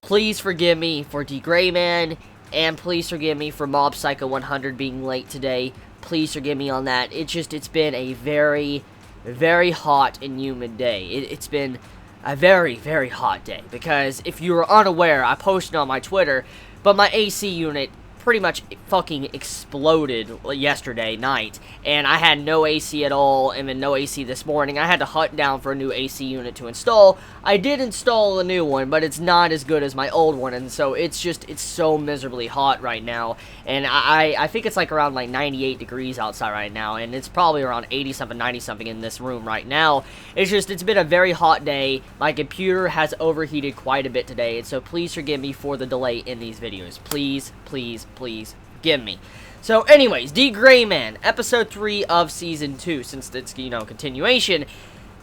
Please forgive me for D.Gray-man, and please forgive me for Mob Psycho 100 being late today. Please forgive me on that. It's been a very, very hot and humid day. It's been a very, very hot day, because if you were unaware, I posted on my Twitter, but my AC unit pretty much fucking exploded yesterday night, and I had no AC at all, and then no AC this morning. I had to hunt down for a new AC unit to install. I did install a new one, but it's not as good as my old one, and so it's so miserably hot right now, and I think it's like around like 98 degrees outside right now, and it's probably around 80-something, 90-something in this room right now. It's been a very hot day. My computer has overheated quite a bit today, and so please forgive me for the delay in these videos. Please, please, please forgive me. So anyways, D.Gray-man, episode 3 of season 2, since it's, continuation.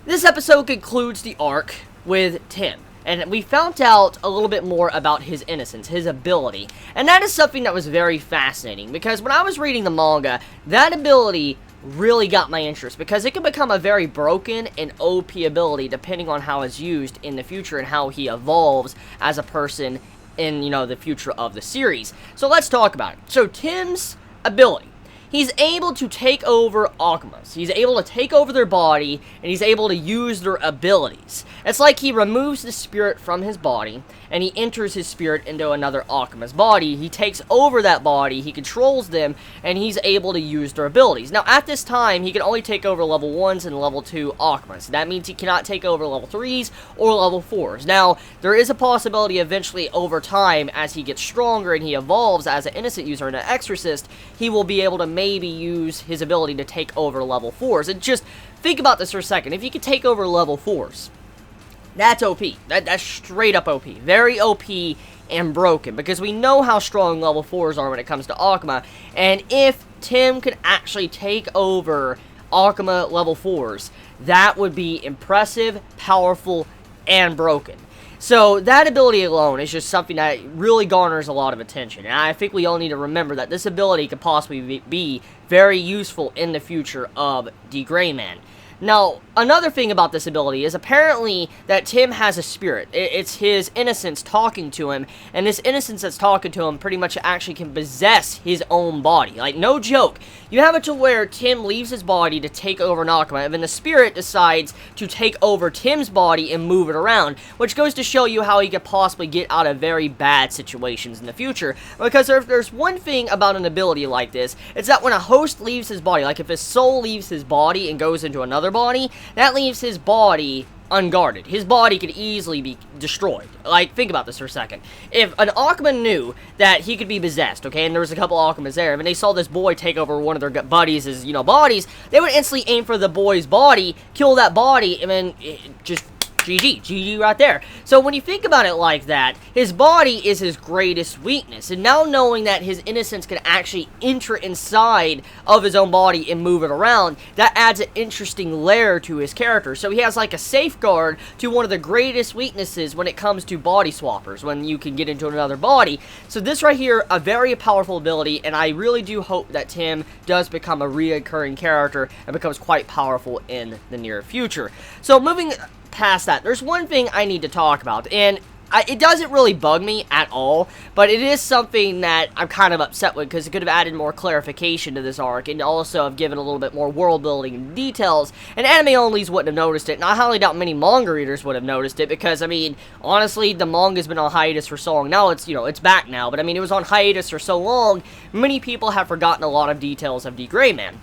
This episode concludes the arc with Tim, and we found out a little bit more about his innocence, his ability, and that is something that was very fascinating, because when I was reading the manga, that ability really got my interest, because it can become a very broken and OP ability depending on how it's used in the future and how he evolves as a person in, the future of the series. So let's talk about it. So Tim's ability. He's able to take over Akumas. He's able to take over their body, and he's able to use their abilities. It's like he removes the spirit from his body, and he enters his spirit into another Akuma's body. He takes over that body, he controls them, and he's able to use their abilities. Now, at this time, he can only take over level 1s and level 2 Akumas. That means he cannot take over level 3s or level 4s. Now, there is a possibility eventually over time, as he gets stronger and he evolves as an innocent user and an exorcist, he will be able to maybe use his ability to take over level 4s. And just think about this for a second. If you could take over level 4s, that's OP. That's straight up OP. Very OP and broken, because we know how strong level 4s are when it comes to Akuma, and if Tim could actually take over Akuma level 4s, that would be impressive, powerful, and broken. So that ability alone is just something that really garners a lot of attention, and I think we all need to remember that this ability could possibly be very useful in the future of D.Gray-man. Now, another thing about this ability is apparently that Tim has a spirit. It's his innocence talking to him, and this innocence that's talking to him pretty much actually can possess his own body. Like, no joke. You have it to where Tim leaves his body to take over Nakama, and then the spirit decides to take over Tim's body and move it around, which goes to show you how he could possibly get out of very bad situations in the future. Because if there's one thing about an ability like this, it's that when a host leaves his body, like if his soul leaves his body and goes into another body, that leaves his body unguarded. His body could easily be destroyed. Like, think about this for a second. If an Akuma knew that he could be possessed, okay, and there was a couple Akumas there, and they saw this boy take over one of their buddies' bodies, they would instantly aim for the boy's body, kill that body, and then just GG right there. So when you think about it like that, his body is his greatest weakness, and now knowing that his innocence can actually enter inside of his own body and move it around, that adds an interesting layer to his character. So he has like a safeguard to one of the greatest weaknesses when it comes to body swappers, when you can get into another body. So this right here, a very powerful ability, and I really do hope that Tim does become a reoccurring character and becomes quite powerful in the near future. So moving past that, there's one thing I need to talk about, and it doesn't really bug me at all, but it is something that I'm kind of upset with, because it could have added more clarification to this arc, and also have given a little bit more world building and details, and anime-onlys wouldn't have noticed it, and I highly doubt many manga readers would have noticed it, because, I mean, honestly, the manga's been on hiatus for so long. Now it's, it's back now, but I mean, it was on hiatus for so long, many people have forgotten a lot of details of D.Gray-man.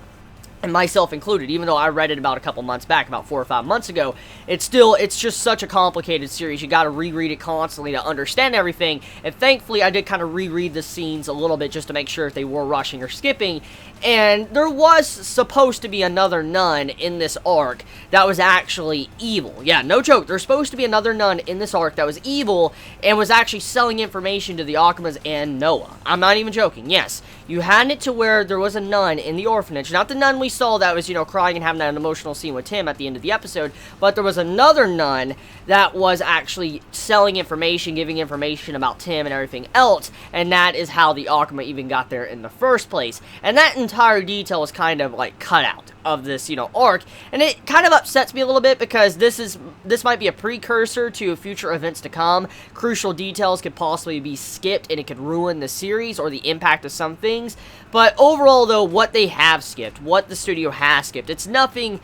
And myself included, even though I read it about a couple months back, about 4 or 5 months ago, it's just such a complicated series. You gotta reread it constantly to understand everything, and thankfully I did kind of reread the scenes a little bit just to make sure if they were rushing or skipping, and there was supposed to be another nun in this arc that was actually evil. Yeah, no joke, there's supposed to be another nun in this arc that was evil, and was actually selling information to the Akumas and Noah. I'm not even joking, yes. You had it to where there was a nun in the orphanage, not the nun we saw that was, crying and having that emotional scene with Tim at the end of the episode, but there was another nun that was actually selling information, giving information about Tim and everything else, and that is how the Akuma even got there in the first place. And that entire detail was kind of, like, cut out of this, arc, and it kind of upsets me a little bit, because this is this might be a precursor to future events to come. Crucial details could possibly be skipped, and it could ruin the series or the impact of some things. But overall, though, what they have skipped, what the studio has skipped, it's nothing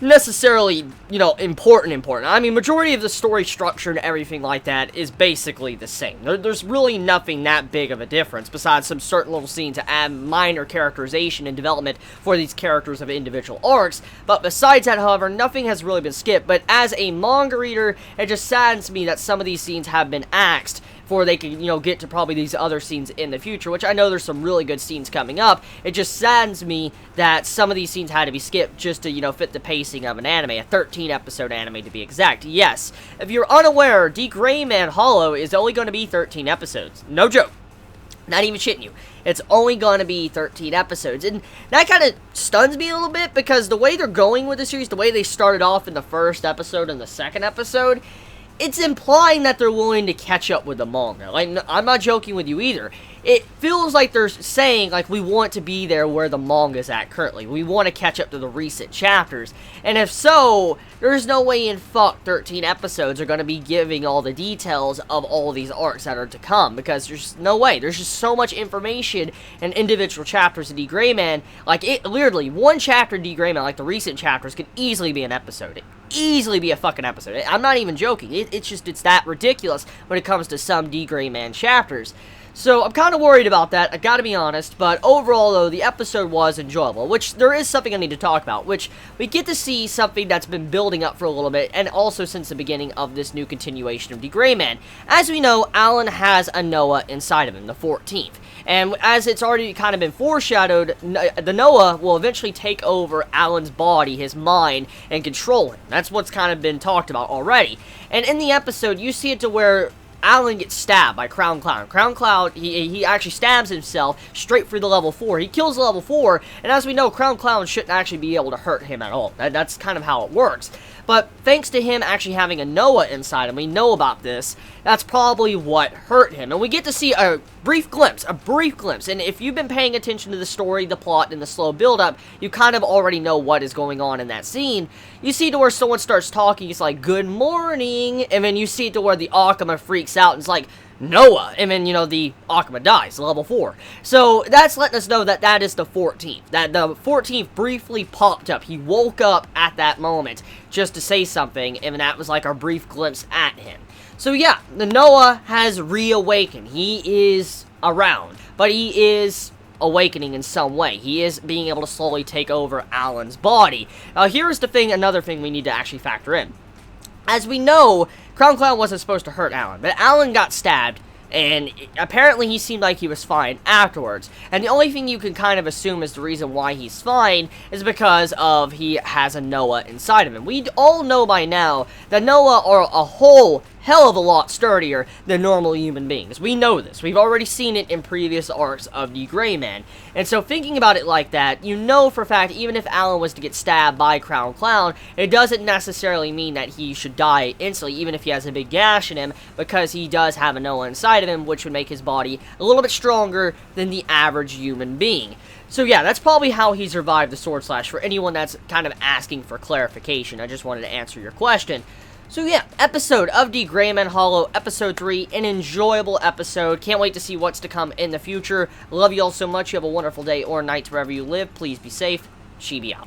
necessarily, you know, important. I mean, majority of the story structure and everything like that is basically the same. There's really nothing that big of a difference, besides some certain little scenes to add minor characterization and development for these characters of individual arcs. But besides that, however, nothing has really been skipped. But as a manga reader, it just saddens me that some of these scenes have been axed before they can, you know, get to probably these other scenes in the future, which I know there's some really good scenes coming up. It just saddens me that some of these scenes had to be skipped just to, you know, fit the pacing of an anime, a 13-episode anime to be exact. Yes, if you're unaware, D.Gray-man Hallow is only going to be 13 episodes. No joke. Not even shitting you. It's only going to be 13 episodes. And that kind of stuns me a little bit, because the way they're going with the series, the way they started off in the first episode and the second episode, it's implying that they're willing to catch up with the manga. Like, I'm not joking with you either. It feels like they're saying, like, we want to be there where the manga's at currently. We want to catch up to the recent chapters. And if so, there's no way in fuck 13 episodes are going to be giving all the details of all these arcs that are to come. Because there's no way. There's just so much information and individual chapters in D.Gray-man. Like, it literally, one chapter in D.Gray-man, like the recent chapters, could easily be an episode. Easily be a fucking episode. I'm not even joking. It's that ridiculous when it comes to some D.Gray-man chapters. So I'm kind of worried about that, I gotta be honest, but overall though, the episode was enjoyable, which there is something I need to talk about, which we get to see something that's been building up for a little bit, and also since the beginning of this new continuation of D.Gray-man. As we know, Alan has a Noah inside of him, the 14th. And as it's already kind of been foreshadowed, the Noah will eventually take over Alan's body, his mind, and control him. That's what's kind of been talked about already. And in the episode, you see it to where Alan gets stabbed by Crown Clown. Crown Clown, he actually stabs himself straight through the level 4. He kills the level 4, and as we know, Crown Clown shouldn't actually be able to hurt him at all. That's kind of how it works. But thanks to him actually having a Noah inside him, we know about this, that's probably what hurt him. And we get to see a brief glimpse, and if you've been paying attention to the story, the plot, and the slow build-up, you kind of already know what is going on in that scene. You see to where someone starts talking, it's like, good morning, and then you see to where the Akuma freaks out, and it's like, Noah, and then, you know, the Akuma dies, level 4. So, that's letting us know that that is the 14th. That the 14th briefly popped up. He woke up at that moment just to say something, and that was like our brief glimpse at him. So, yeah, the Noah has reawakened. He is around, but he is awakening in some way. He is being able to slowly take over Alan's body. Here's the thing, another thing we need to actually factor in. As we know, Crown Clown wasn't supposed to hurt Alan, but Alan got stabbed, and apparently he seemed like he was fine afterwards. And the only thing you can kind of assume is the reason why he's fine is because of he has a Noah inside of him. We all know by now that Noah are a whole hell of a lot sturdier than normal human beings. We know this. We've already seen it in previous arcs of D.Gray-man. And so thinking about it like that, you know for a fact, even if Alan was to get stabbed by Crown Clown, it doesn't necessarily mean that he should die instantly, even if he has a big gash in him, because he does have a Noah inside of him, which would make his body a little bit stronger than the average human being. So yeah, that's probably how he survived the Sword Slash, for anyone that's kind of asking for clarification. I just wanted to answer your question. So yeah, episode of D.Gray-man Hallow, episode 3, an enjoyable episode. Can't wait to see what's to come in the future. Love you all so much. You have a wonderful day or night wherever you live. Please be safe. Chibi out.